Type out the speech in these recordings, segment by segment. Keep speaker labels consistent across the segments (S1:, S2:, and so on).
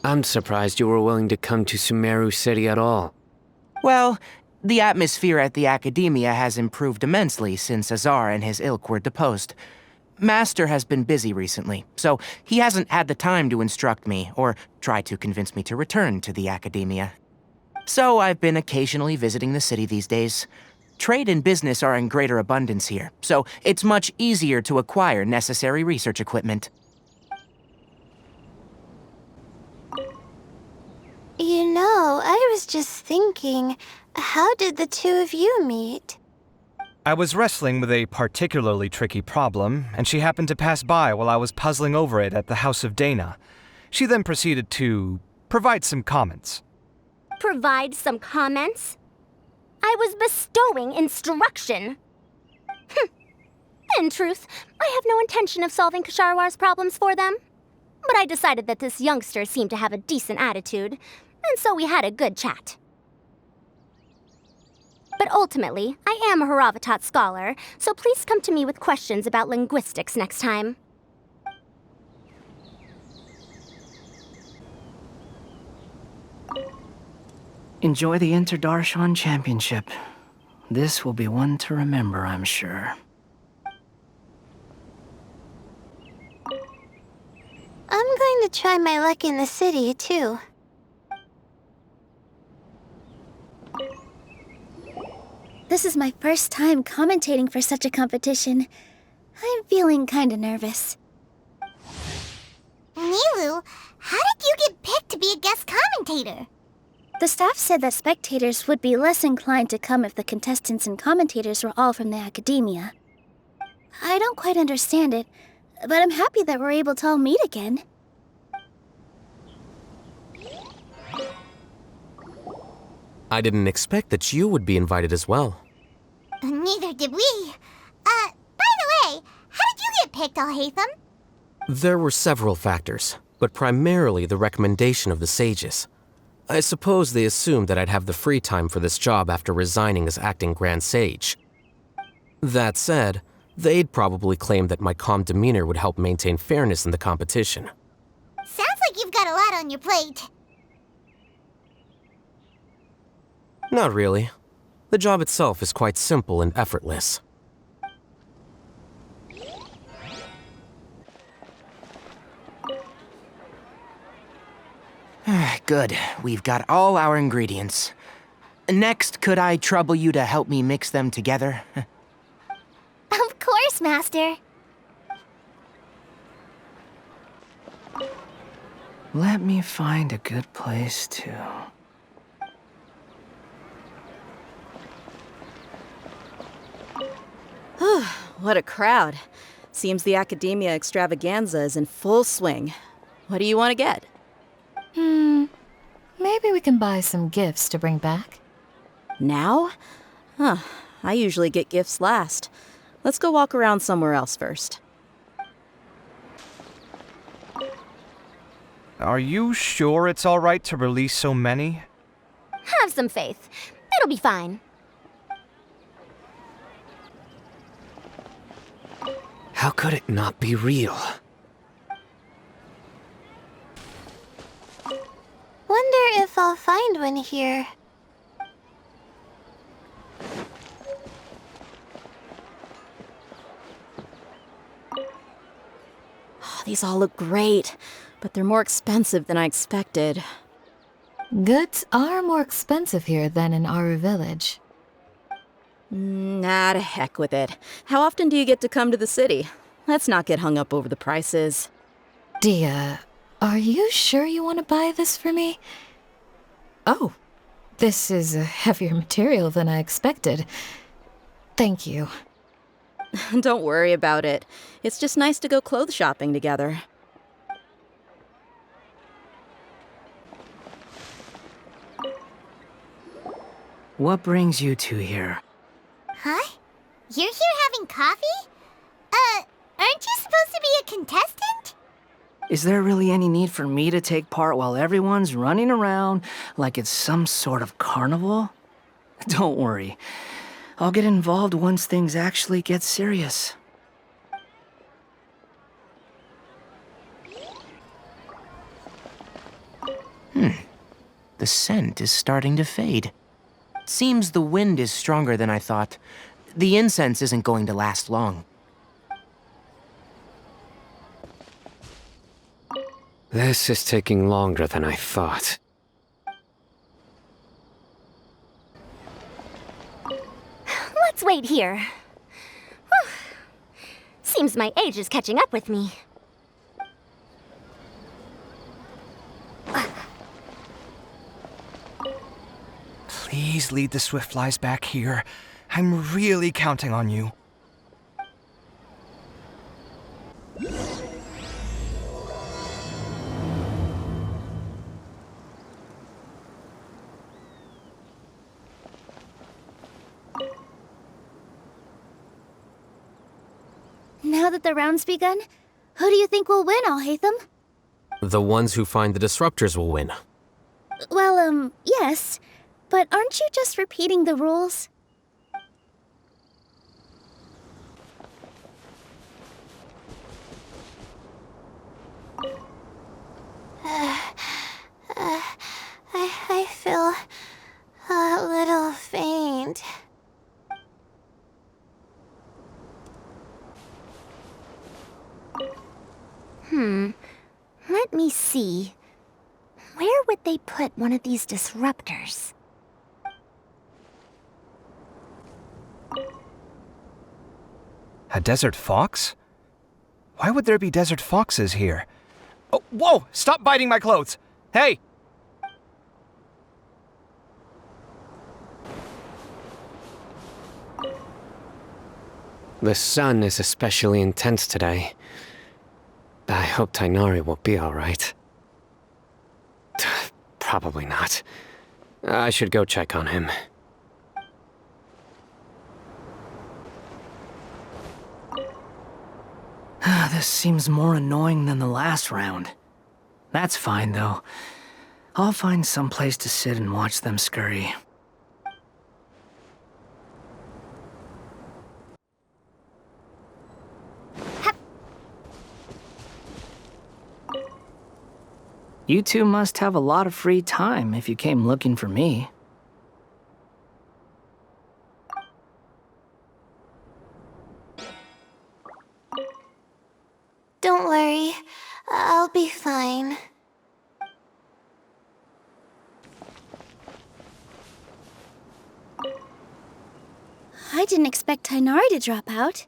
S1: I'm surprised you were willing to come to Sumeru City at all.
S2: Well, the atmosphere at the Academia has improved immensely since Azar and his ilk were deposed. Master has been busy recently, so he hasn't had the time to instruct me or try to convince me to return to the Academia. So I've been occasionally visiting the city these days. Trade and business are in greater abundance here, so it's much easier to acquire necessary research equipment.
S3: You know, I was just thinking, how did the two of you meet?
S4: I was wrestling with a particularly tricky problem, and she happened to pass by while I was puzzling over it at the House of Dana. She then proceeded to provide some comments.
S5: Provide some comments? I was bestowing instruction. In truth, I have no intention of solving Ksharowar's problems for them. But I decided that this youngster seemed to have a decent attitude, and so we had a good chat. But ultimately, I am a Haravatat scholar, so please come to me with questions about linguistics next time.
S6: Enjoy the Interdarshan Championship. This will be one to remember, I'm sure.
S3: I'm going to try my luck in the city, too.
S7: This is my first time commentating for such a competition. I'm feeling kinda nervous.
S8: Nilou, how did you get picked to be a guest commentator?
S7: The staff said that spectators would be less inclined to come if the contestants and commentators were all from the Academia. I don't quite understand it, but I'm happy that we're able to all meet again.
S9: I didn't expect that you would be invited as well.
S8: Neither did we. By the way, how did you get picked, al-Hайтам?
S9: There were several factors, but primarily the recommendation of the sages. I suppose they assumed that I'd have the free time for this job after resigning as acting Grand Sage. That said, they'd probably claim that my calm demeanor would help maintain fairness in the competition.
S8: Sounds like you've got a lot on your plate.
S9: Not really. The job itself is quite simple and effortless.
S2: Good. We've got all our ingredients. Next, could I trouble you to help me mix them together?
S8: Of course, Master.
S6: Let me find a good place to...
S10: What a crowd. Seems the Academia extravaganza is in full swing. What do you want to get?
S11: Maybe we can buy some gifts to bring back.
S10: Now? I usually get gifts last. Let's go walk around somewhere else first.
S4: Are you sure it's all right to release so many?
S5: Have some faith. It'll be fine.
S1: How could it not be real?
S3: Wonder if I'll find one here.
S10: These all look great, but they're more expensive than I expected.
S11: Goods are more expensive here than in Aru village.
S10: Nah, to heck with it. How often do you get to come to the city? Let's not get hung up over the prices.
S11: Dia, are you sure you want to buy this for me? Oh, this is a heavier material than I expected. Thank you.
S10: Don't worry about it. It's just nice to go clothes shopping together.
S6: What brings you two here?
S8: Huh? You're here having coffee? Aren't you supposed to be a contestant?
S6: Is there really any need for me to take part while everyone's running around like it's some sort of carnival? Don't worry. I'll get involved once things actually get serious.
S2: The scent is starting to fade. Seems the wind is stronger than I thought. The incense isn't going to last long.
S1: This is taking longer than I thought.
S5: Let's wait here. Whew. Seems my age is catching up with me.
S4: Please lead the Swiftflies back here. I'm really counting on you.
S7: Now that the round's begun, who do you think will win, al-Hайтам?
S9: The ones who find the disruptors will win.
S7: Well, yes. But aren't you just repeating the rules?
S3: I feel a little faint.
S5: Let me see. Where would they put one of these disruptors?
S4: A desert fox? Why would there be desert foxes here? Oh, whoa! Stop biting my clothes! Hey!
S1: The sun is especially intense today. I hope Tighnari will be alright. Probably not. I should go check on him.
S6: This seems more annoying than the last round. That's fine, though. I'll find some place to sit and watch them scurry. You two must have a lot of free time if you came looking for me.
S3: Don't worry, I'll be fine.
S7: I didn't expect Tighnari to drop out.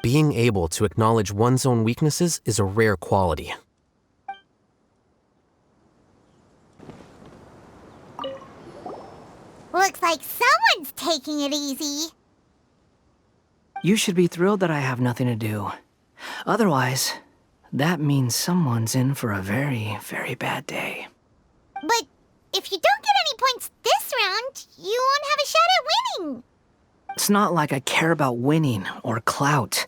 S9: Being able to acknowledge one's own weaknesses is a rare quality.
S8: Looks like someone's taking it easy.
S6: You should be thrilled that I have nothing to do. Otherwise, that means someone's in for a very, very bad day.
S8: But if you don't get any points this round, you won't have a shot at winning.
S6: It's not like I care about winning or clout.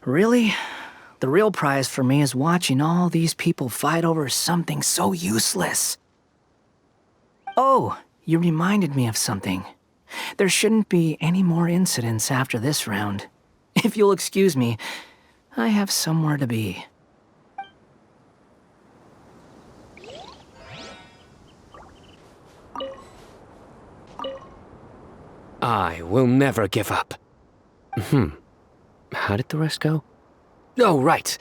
S6: Really, the real prize for me is watching all these people fight over something so useless. Oh, you reminded me of something. There shouldn't be any more incidents after this round. If you'll excuse me, I have somewhere to be.
S1: I will never give up. How did the rest go? Oh, right.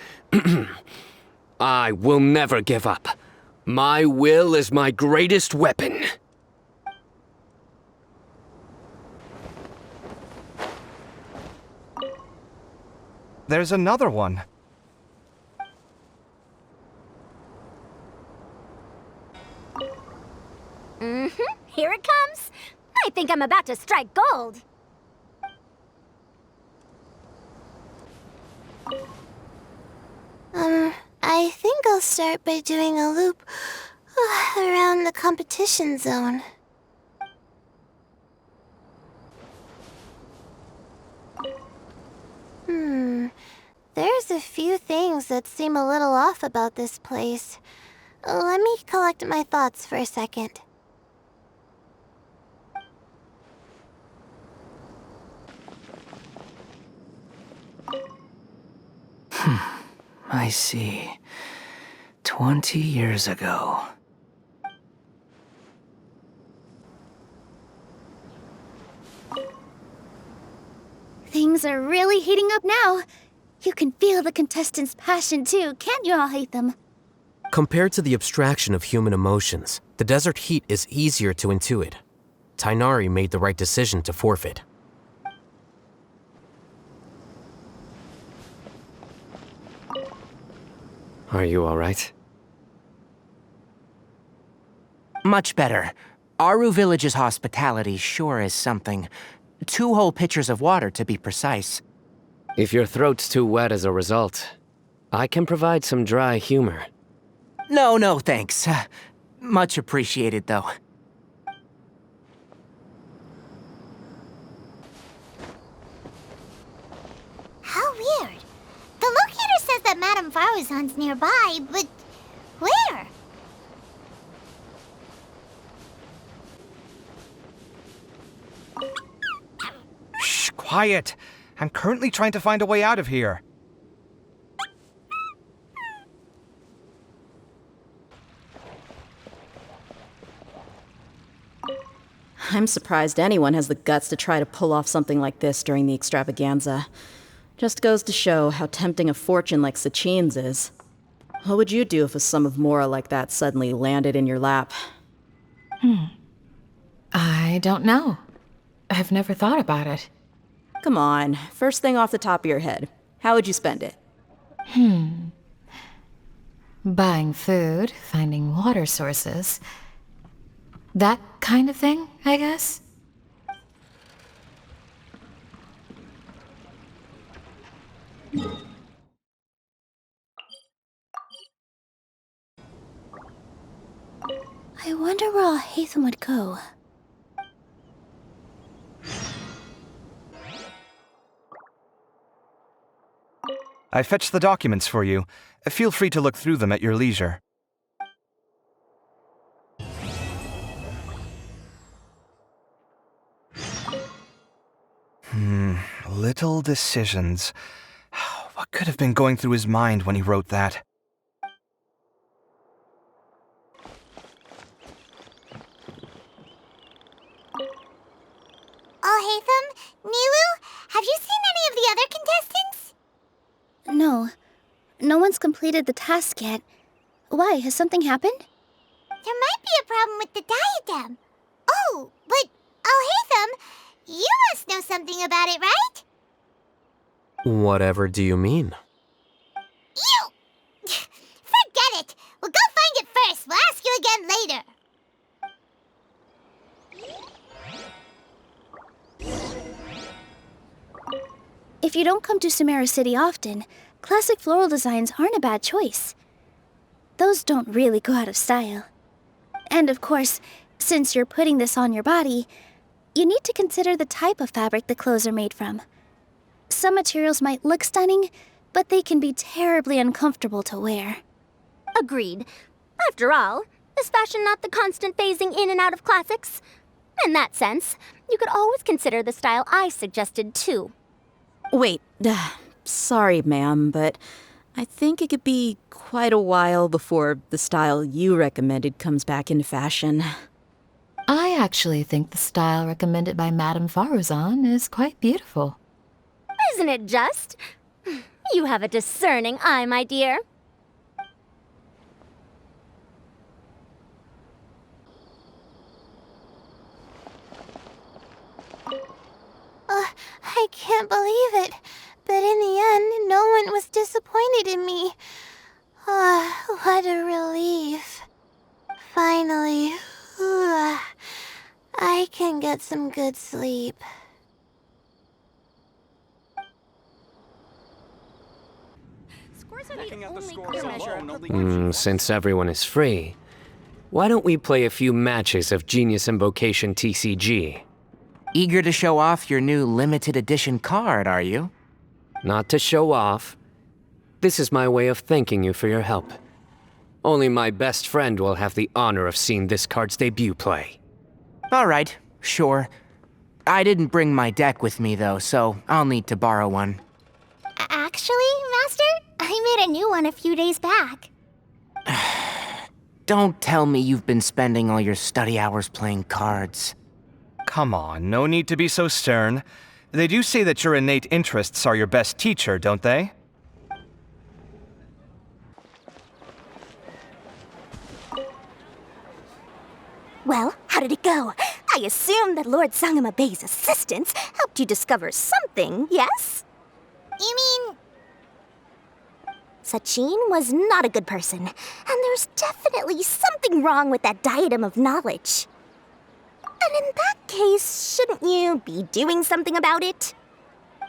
S1: I will never give up. My will is my greatest weapon.
S4: There's another one.
S5: Here it comes. I think I'm about to strike gold.
S3: I think I'll start by doing a loop around the competition zone. There's a few things that seem a little off about this place. Let me collect my thoughts for a second.
S6: I see. 20 years ago.
S7: Things are really heating up now. You can feel the contestants' passion too, can't you, al-Hайтам?
S9: Compared to the abstraction of human emotions, the desert heat is easier to intuit. Tighnari made the right decision to forfeit.
S1: Are you all right?
S2: Much better. Aru Village's hospitality sure is something. 2 whole pitchers of water, to be precise.
S1: If your throat's too wet as a result, I can provide some dry humor.
S2: No, thanks. Much appreciated, though.
S8: How weird. The locator says that Madame Faruzan's nearby, but where?
S4: Shh, quiet. I'm currently trying to find a way out of here.
S10: I'm surprised anyone has the guts to try to pull off something like this during the extravaganza. Just goes to show how tempting a fortune like Sachin's is. What would you do if a sum of mora like that suddenly landed in your lap?
S11: I don't know. I've never thought about it.
S10: Come on, first thing off the top of your head. How would you spend it?
S11: Buying food, finding water sources. That kind of thing, I guess?
S7: I wonder where al-Hайтам would go.
S4: I fetched the documents for you. Feel free to look through them at your leisure. Little decisions. What could have been going through his mind when he wrote that?
S8: Al-Hайтam, Nilou, have you seen any of the other contestants?
S7: No. No one's completed the task yet. Why? Has something happened?
S8: There might be a problem with the diadem. Oh, but Al-Hайтam, you must know something about it, right?
S9: Whatever do you mean?
S8: You! Forget it! We'll go find it first. We'll ask you again later.
S7: If you don't come to Sumeru City often, classic floral designs aren't a bad choice. Those don't really go out of style. And of course, since you're putting this on your body, you need to consider the type of fabric the clothes are made from. Some materials might look stunning, but they can be terribly uncomfortable to wear.
S5: Agreed. After all, is fashion not the constant phasing in and out of classics? In that sense, you could always consider the style I suggested too.
S10: Wait, sorry, ma'am, but I think it could be quite a while before the style you recommended comes back into fashion.
S11: I actually think the style recommended by Madame Faruzan is quite beautiful.
S5: Isn't it just? You have a discerning eye, my dear.
S3: I can't believe it. But in the end, no one was disappointed in me. What a relief. Finally, I can get some good sleep.
S1: Since everyone is free, why don't we play a few matches of Genius Invocation TCG?
S2: Eager to show off your new limited edition card, are you?
S1: Not to show off. This is my way of thanking you for your help. Only my best friend will have the honor of seeing this card's debut play.
S2: All right, sure. I didn't bring my deck with me, though, so I'll need to borrow one.
S8: Actually, Master, I made a new one a few days back.
S2: Don't tell me you've been spending all your study hours playing cards.
S4: Come on, no need to be so stern. They do say that your innate interests are your best teacher, don't they?
S5: Well, how did it go? I assume that Lord Sangama Bey's assistants helped you discover something, yes?
S8: You mean...
S5: Sachin was not a good person, and there's definitely something wrong with that diadem of knowledge. And in that case, shouldn't you be doing something about it?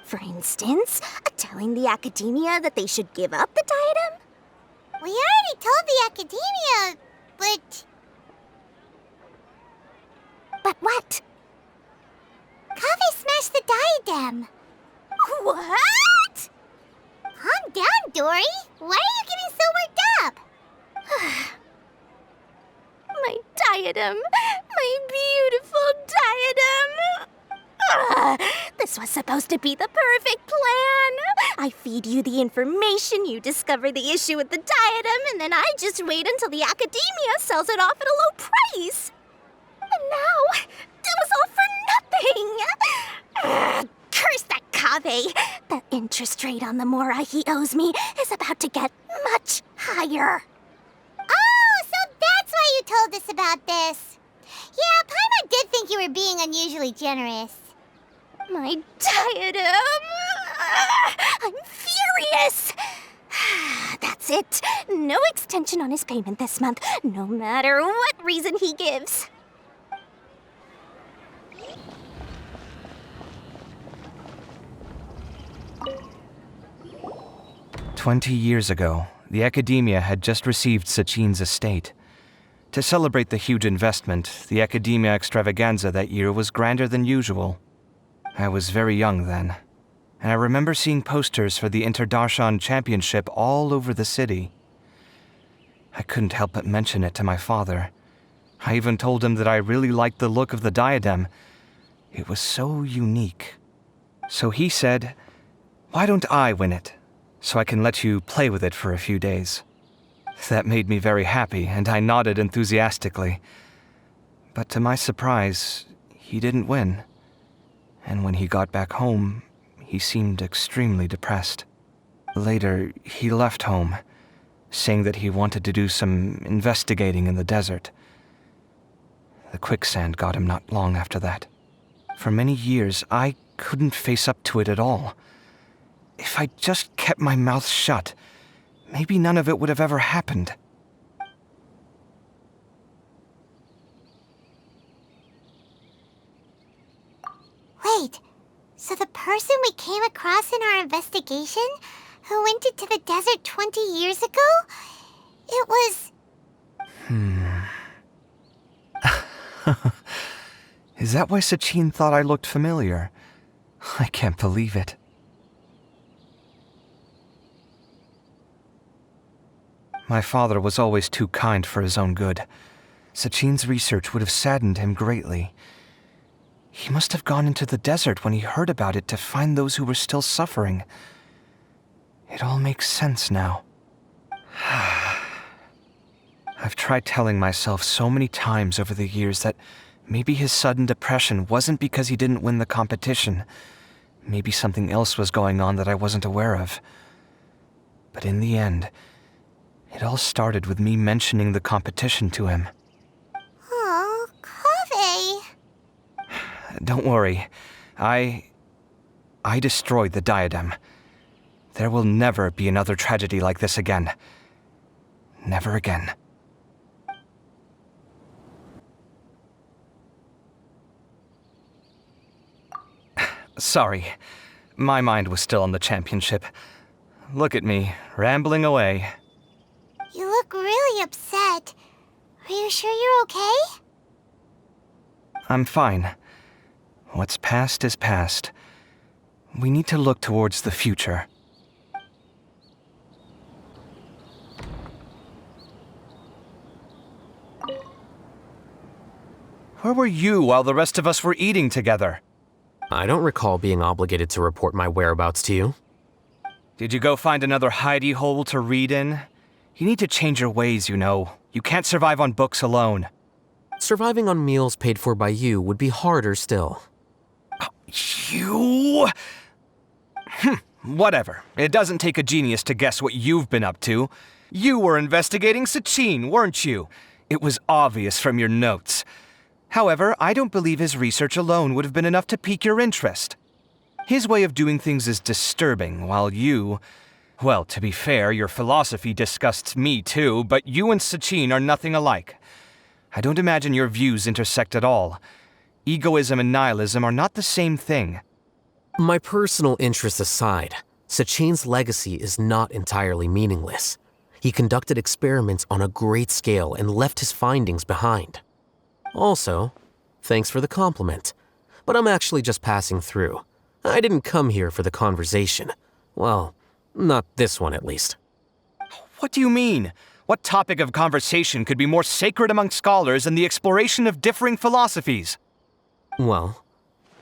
S5: For instance, telling the academia that they should give up the diadem?
S8: We already told the academia, but...
S5: But what?
S8: Kaveh smashed the diadem.
S5: What?
S8: Calm down, Dory. Why are you getting so worked up?
S5: My diadem. My beautiful diadem. This was supposed to be the perfect plan. I feed you the information, you discover the issue with the diadem, and then I just wait until the academia sells it off at a low price. And now, it was all for nothing. Curse that Kaveh. The interest rate on the mora he owes me is about to get much higher.
S8: Oh, so that's why you told us about this. Yeah, Paimon did think you were being unusually generous.
S5: My diadem. I'm furious. That's it. No extension on his payment this month, no matter what reason he gives.
S4: 20 years ago, the academia had just received Sachin's estate. To celebrate the huge investment, the academia extravaganza that year was grander than usual. I was very young then, and I remember seeing posters for the Interdarshan Championship all over the city. I couldn't help but mention it to my father. I even told him that I really liked the look of the diadem. It was so unique. So he said, "Why don't I win it, so I can let you play with it for a few days?" That made me very happy, and I nodded enthusiastically. But to my surprise, he didn't win. And when he got back home, he seemed extremely depressed. Later, he left home, saying that he wanted to do some investigating in the desert. The quicksand got him not long after that. For many years, I couldn't face up to it at all. If I just kept my mouth shut, maybe none of it would have ever happened.
S8: Wait, so the person we came across in our investigation, who went into the desert 20 years ago, it was...
S4: Is that why Sachin thought I looked familiar? I can't believe it. My father was always too kind for his own good. Sachin's research would have saddened him greatly. He must have gone into the desert when he heard about it to find those who were still suffering. It all makes sense now. I've tried telling myself so many times over the years that maybe his sudden depression wasn't because he didn't win the competition. Maybe something else was going on that I wasn't aware of. But in the end, it all started with me mentioning the competition to him.
S8: Oh, Kaveh.
S4: Don't worry. I destroyed the diadem. There will never be another tragedy like this again. Never again. Sorry. My mind was still on the championship. Look at me, rambling away.
S8: You look really upset. Are you sure you're okay?
S4: I'm fine. What's past is past. We need to look towards the future. Where were you while the rest of us were eating together?
S9: I don't recall being obligated to report my whereabouts to you.
S4: Did you go find another hidey hole to read in? You need to change your ways, you know. You can't survive on books alone.
S9: Surviving on meals paid for by you would be harder still.
S4: You... Whatever. It doesn't take a genius to guess what you've been up to. You were investigating Sachin, weren't you? It was obvious from your notes. However, I don't believe his research alone would have been enough to pique your interest. His way of doing things is disturbing, while you... Well, to be fair, your philosophy disgusts me too, but you and Sachin are nothing alike. I don't imagine your views intersect at all. Egoism and nihilism are not the same thing.
S9: My personal interests aside, Sachin's legacy is not entirely meaningless. He conducted experiments on a great scale and left his findings behind. Also, thanks for the compliment, but I'm actually just passing through. I didn't come here for the conversation. Well, not this one at least.
S4: What do you mean? What topic of conversation could be more sacred among scholars than the exploration of differing philosophies?
S9: Well,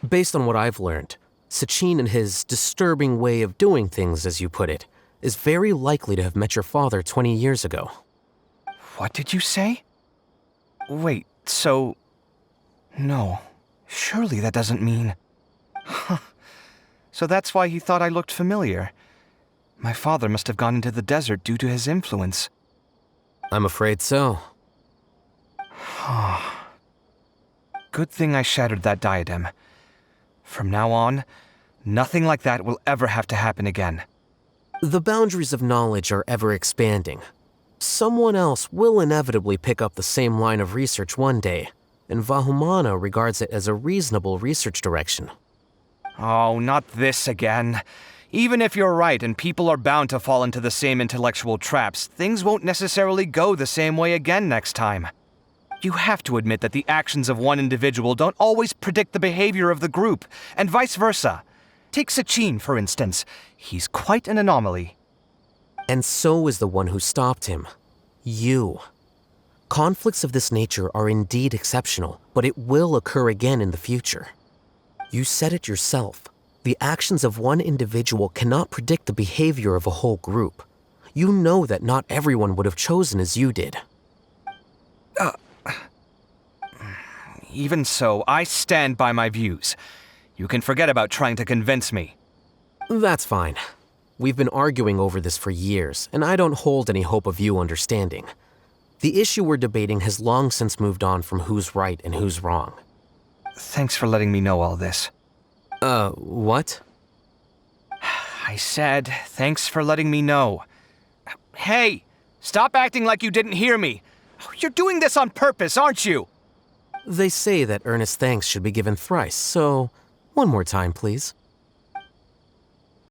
S9: based on what I've learned, Sachin and his disturbing way of doing things, as you put it, is very likely to have met your father 20 years ago.
S4: What did you say? Wait, so... No, surely that doesn't mean... So that's why he thought I looked familiar. My father must have gone into the desert due to his influence.
S9: I'm afraid so.
S4: Good thing I shattered that diadem. From now on, nothing like that will ever have to happen again.
S9: The boundaries of knowledge are ever expanding. Someone else will inevitably pick up the same line of research one day, and Vahumana regards it as a reasonable research direction.
S4: Oh, not this again. Even if you're right and people are bound to fall into the same intellectual traps, things won't necessarily go the same way again next time. You have to admit that the actions of one individual don't always predict the behavior of the group, and vice versa. Take Sachin, for instance. He's quite an anomaly.
S9: And so is the one who stopped him. You. Conflicts of this nature are indeed exceptional, but it will occur again in the future. You said it yourself. The actions of one individual cannot predict the behavior of a whole group. You know that not everyone would have chosen as you did.
S4: Even so, I stand by my views. You can forget about trying to convince me.
S9: That's fine. We've been arguing over this for years, and I don't hold any hope of you understanding. The issue we're debating has long since moved on from who's right and who's wrong.
S4: Thanks for letting me know all this.
S9: What?
S4: I said, thanks for letting me know. Hey, stop acting like you didn't hear me. You're doing this on purpose, aren't you?
S9: They say that earnest thanks should be given thrice, so one more time, please.